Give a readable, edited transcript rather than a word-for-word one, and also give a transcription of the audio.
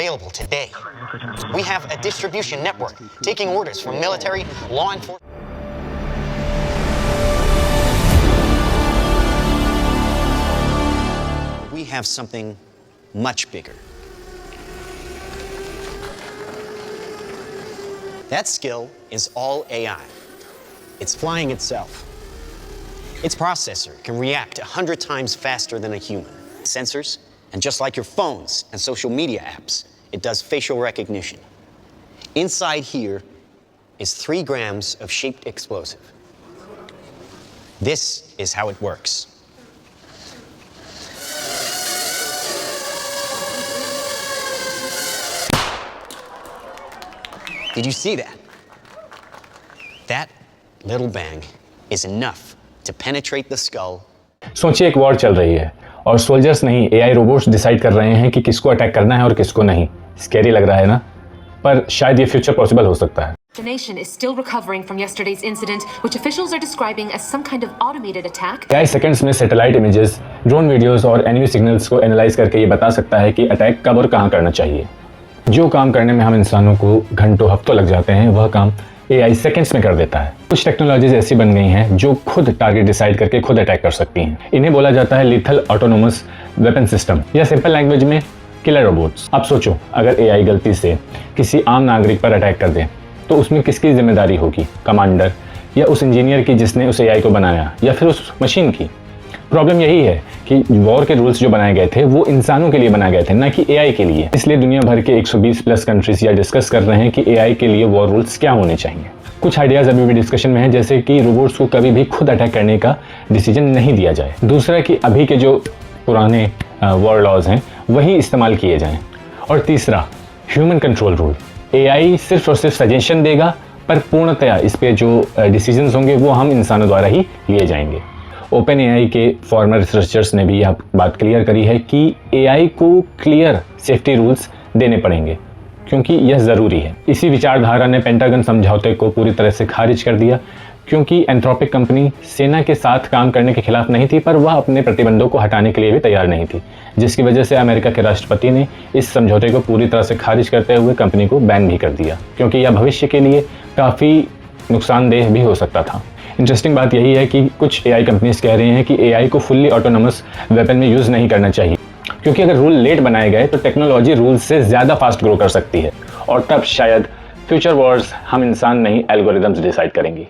available today. We have a distribution network taking orders from military, law enforcement. We have something much bigger. That skill is all AI. It's flying itself. Its processor can react 100 times faster than a human. Sensors, and just like your phones and social media apps, it does facial recognition. Inside here is 3 grams of shaped explosive. This is how it works. Did you see that? That little bang is enough to penetrate the skull. सोचिए एक war चल रही है और soldiers नहीं AI robots decide कर रहे हैं कि किसको अटैक करना है और किसको नहीं। स्कैरी लग रहा है ना, पर शायद ये फ्यूचर पॉसिबल हो सकता है। The nation is still recovering from yesterday's incident, which officials are describing as some kind of automated attack. AI seconds में सैटेलाइट इमेजेस, ड्रोन वीडियोस और एनिमी सिग्नल्स को एनालाइज करके ये बता सकता है कि अटैक कब और कहां करना चाहिए। जो काम करने में हम इंसानों को घंटों हफ्तों लग जाते हैं, वह काम AI सेकंड्स में कर देता है। कुछ टेक्नोलॉजीज ऐसी बन गई हैं जो खुद टारगेट डिसाइड करके खुद अटैक कर सकती हैं। इन्हें बोला जाता है लीथल ऑटोनोमस वेपन सिस्टम या सिंपल लैंग्वेज में किलर रोबोट्स। अब सोचो, अगर AI गलती से किसी आम नागरिक पर अटैक कर दे तो उसमें किसकी जिम्मेदारी होगी? कमांडर या उस इंजीनियर की जिसने उस AI को बनाया, या फिर उस मशीन की? प्रॉब्लम यही है कि वॉर के रूल्स जो बनाए गए थे वो इंसानों के लिए बनाए गए थे, ना कि AI के लिए। इसलिए दुनिया भर के 120 प्लस कंट्रीज या डिस्कस कर रहे हैं कि AI के लिए वॉर रूल्स क्या होने चाहिए। कुछ आइडियाज अभी भी डिस्कशन में हैं, जैसे कि रोबोट्स को कभी भी खुद अटैक करने का डिसीजन नहीं दिया जाए। दूसरा कि अभी के जो पुराने वॉर लॉज हैं वही इस्तेमाल किए जाएं। और तीसरा ह्यूमन कंट्रोल रूल। AI सिर्फ और सिर्फ सजेशन देगा, पर पूर्णतया इस पे जो डिसीजंस होंगे वो हम इंसानों द्वारा ही लिए जाएंगे। ओपन AI के फॉर्मर रिसर्चर्स ने भी यह बात क्लियर करी है कि AI को क्लियर सेफ्टी रूल्स देने पड़ेंगे, क्योंकि यह ज़रूरी है। इसी विचारधारा ने पेंटागन समझौते को पूरी तरह से खारिज कर दिया, क्योंकि एंथ्रोपिक कंपनी सेना के साथ काम करने के खिलाफ नहीं थी, पर वह अपने प्रतिबंधों को हटाने के लिए भी तैयार नहीं थी, जिसकी वजह से अमेरिका के राष्ट्रपति ने इस समझौते को पूरी तरह से खारिज करते हुए कंपनी को बैन भी कर दिया, क्योंकि यह भविष्य के लिए काफ़ी नुकसानदेह भी हो सकता था। इंटरेस्टिंग बात यही है कि कुछ AI कंपनीज कह रही हैं कि AI को फुल्ली ऑटोनोमस वेपन में यूज़ नहीं करना चाहिए, क्योंकि अगर रूल लेट बनाए गए तो टेक्नोलॉजी रूल्स से ज़्यादा फास्ट ग्रो कर सकती है, और तब शायद फ्यूचर वॉर्स हम इंसान नहीं एल्गोरिदम्स डिसाइड करेंगी।